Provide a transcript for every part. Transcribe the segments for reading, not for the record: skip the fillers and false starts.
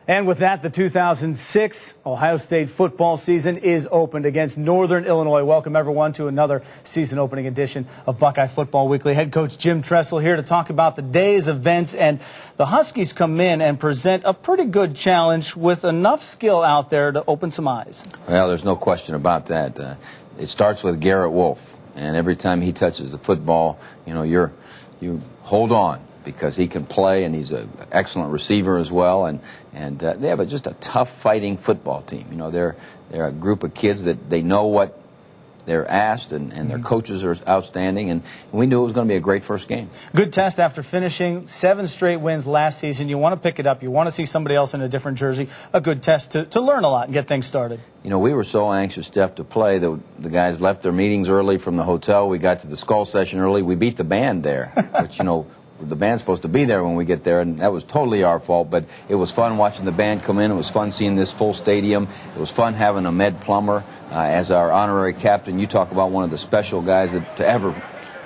And with that, the 2006 Ohio State football season is opened against Northern Illinois. Welcome, everyone, to another season-opening edition of Buckeye Football Weekly. Head coach Jim Tressel here to talk about the day's events. And the Huskies come in and present a pretty good challenge with enough skill out there to open some eyes. Well, there's no question about that. It starts with Garrett Wolfe. And every time he touches the football, you hold on, because he can play, and he's an excellent receiver as well. And they have just a tough fighting football team. They're a group of kids that they know what they're asked, and their coaches are outstanding, and we knew it was going to be a great first game. Good test after finishing 7 straight wins last season. You want to pick it up. You want to see somebody else in a different jersey. A good test to learn a lot and get things started. We were so anxious, Jeff, to play that the guys left their meetings early from the hotel. We got to the skull session early. We beat the band there, which, the band's supposed to be there when we get there, and that was totally our fault. But it was fun watching the band come in. It was fun seeing this full stadium. It was fun having Ahmed Plummer as our honorary captain. You talk about one of the special guys to ever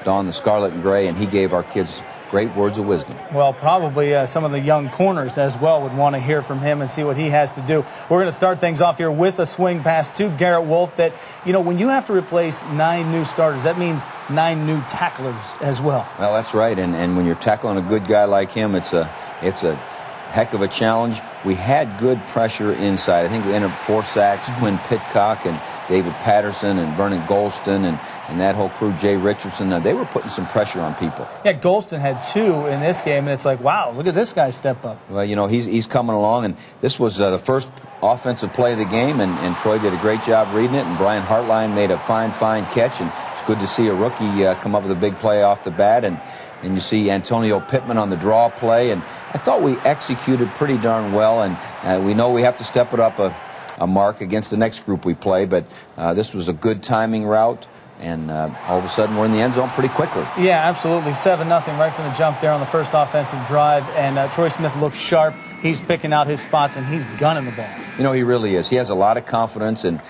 don the scarlet and gray, and he gave our kids great words of wisdom. Well, probably some of the young corners as well would want to hear from him and see what he has to do. We're going to start things off here with a swing pass to Garrett Wolfe that, when you have to replace 9 new starters, that means 9 new tacklers as well. Well, that's right, and when you're tackling a good guy like him, it's a heck of a challenge. We had good pressure inside. I think we ended up 4 sacks. Quinn Pitcock and David Patterson and Vernon Golston and that whole crew, Jay Richardson, they were putting some pressure on people. Yeah, Golston had 2 in this game, and it's like, wow, look at this guy step up. Well, he's coming along, and this was the first offensive play of the game, and Troy did a great job reading it, and Brian Hartline made a fine catch, and it's good to see a rookie come up with a big play off the bat, and you see Antonio Pittman on the draw play, and I thought we executed pretty darn well, and we know we have to step it up a mark against the next group we play, but this was a good timing route, and all of a sudden we're in the end zone pretty quickly. Yeah, absolutely. 7-0 right from the jump there on the first offensive drive, and Troy Smith looks sharp. He's picking out his spots, and he's gunning the ball. He really is. He has a lot of confidence, and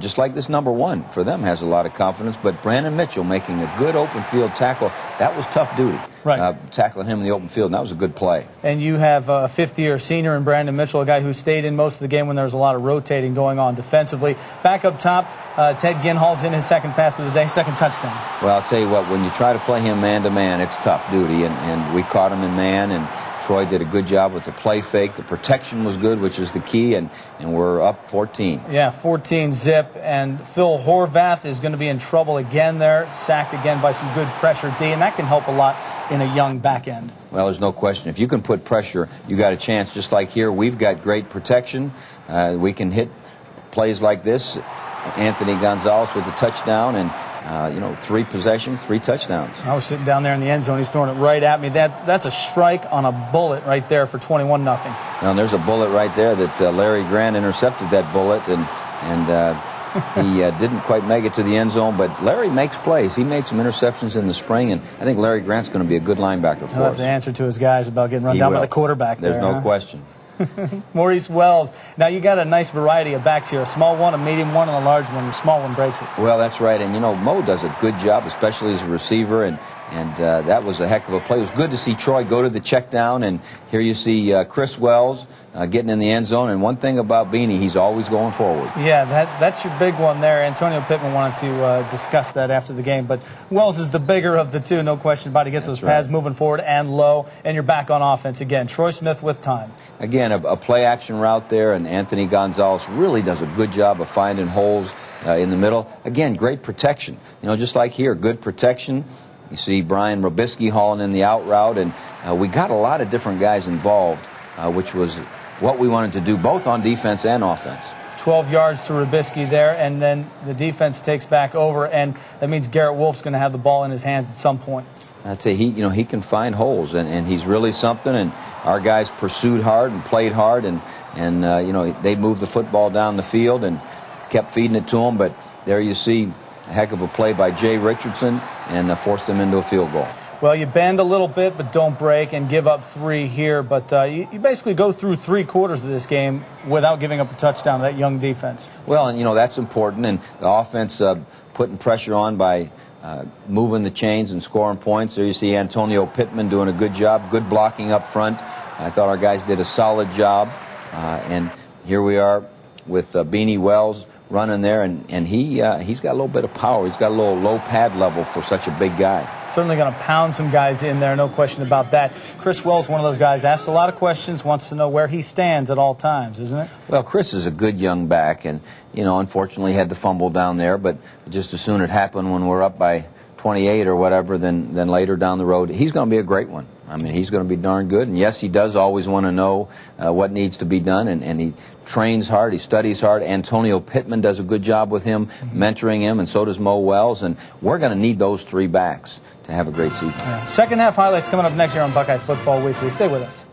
just like this number 1 for them has a lot of confidence, but Brandon Mitchell making a good open field tackle, that was tough duty. Right. Tackling him in the open field, and that was a good play. And you have a 5th-year senior in Brandon Mitchell, a guy who stayed in most of the game when there was a lot of rotating going on defensively. Back up top, Ted Ginhall's in his second pass of the day, second touchdown. Well, I'll tell you what, when you try to play him man-to-man, it's tough duty, and we caught him in man, and Troy did a good job with the play fake. The protection was good, which is the key, and we're up 14. Yeah, 14-zip, and Phil Horvath is going to be in trouble again there, sacked again by some good pressure D, and that can help a lot in a young back end. Well, there's no question. If you can put pressure, you got a chance. Just like here, we've got great protection. We can hit plays like this. Anthony Gonzalez with the touchdown, and 3 possessions, 3 touchdowns. I was sitting down there in the end zone. He's throwing it right at me. That's a strike on a bullet right there for 21-0. Now, there's a bullet right there that Larry Grant intercepted that bullet, and he didn't quite make it to the end zone, but Larry makes plays. He made some interceptions in the spring, and I think Larry Grant's going to be a good linebacker for us. He'll have to answer to his guys about getting run down by the quarterback. There's no question. Maurice Wells. Now, you got a nice variety of backs here. A small one, a medium one, and a large one. The small one breaks it. Well, that's right. And, Mo does a good job, especially as a receiver, and that was a heck of a play. It was good to see Troy go to the check down, and here you see Chris Wells getting in the end zone. And one thing about Beanie, he's always going forward. Yeah, that's your big one there. Antonio Pittman wanted to discuss that after the game, but Wells is the bigger of the two, no question about it. He gets those pads moving forward and low, and you're back on offense again. Troy Smith with time. Again, a play-action route there, and Anthony Gonzalez really does a good job of finding holes in the middle. Again, great protection. Just like here, good protection. You see Brian Robisky hauling in the out route, and we got a lot of different guys involved, which was what we wanted to do, both on defense and offense. 12 yards to Robisky there, and then the defense takes back over, and that means Garrett Wolfe's going to have the ball in his hands at some point. I'd say he can find holes, and he's really something, and our guys pursued hard and played hard, and they moved the football down the field and kept feeding it to him, but there you see a heck of a play by Jay Richardson, and forced him into a field goal. Well, you bend a little bit, but don't break, and give up 3 here. But you basically go through 3 quarters of this game without giving up a touchdown to that young defense. Well, and that's important, and the offense putting pressure on by moving the chains and scoring points. There you see Antonio Pittman doing a good job, good blocking up front. I thought our guys did a solid job. And here we are with Beanie Wells running there, and he's got a little bit of power. He's got a little low pad level for such a big guy. Certainly going to pound some guys in there, no question about that. Chris Wells, one of those guys, asks a lot of questions, wants to know where he stands at all times, isn't it? Well, Chris is a good young back, and, unfortunately had the fumble down there, but just as soon it happened when we're up by 28 or whatever, then later down the road, he's going to be a great one. I mean, he's going to be darn good. And yes, he does always want to know what needs to be done, and he trains hard, he studies hard. Antonio Pittman does a good job with him, mentoring him, and so does Mo Wells. And we're going to need those three backs to have a great season. Yeah. Second half highlights coming up next year on Buckeye Football Weekly. Stay with us.